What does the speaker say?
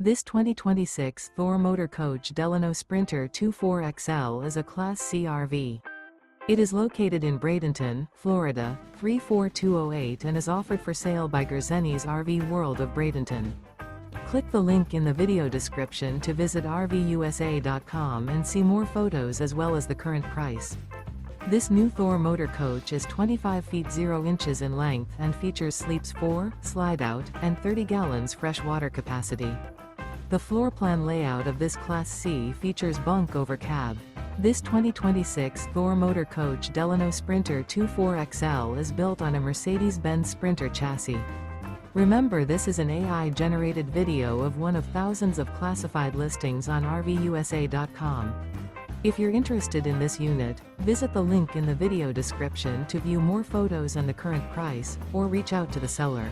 This 2026 Thor Motor Coach Delano Sprinter 24XL is a Class C RV. It is located in Bradenton, Florida, 34208 and is offered for sale by Gerzeny's RV World of Bradenton. Click the link in the video description to visit RVUSA.com and see more photos as well as the current price. This new Thor Motor Coach is 25 feet 0 inches in length and features sleeps 4, Slideout, and 30 gallons fresh water capacity. The floor plan layout of this Class C features Bunk Over Cab. This 2026 Thor Motor Coach Delano Sprinter 24XL is built on a Mercedes-Benz Sprinter chassis. Remember, this is an AI-generated video of one of thousands of classified listings on RVUSA.com. If you're interested in this unit, visit the link in the video description to view more photos and the current price, or reach out to the seller.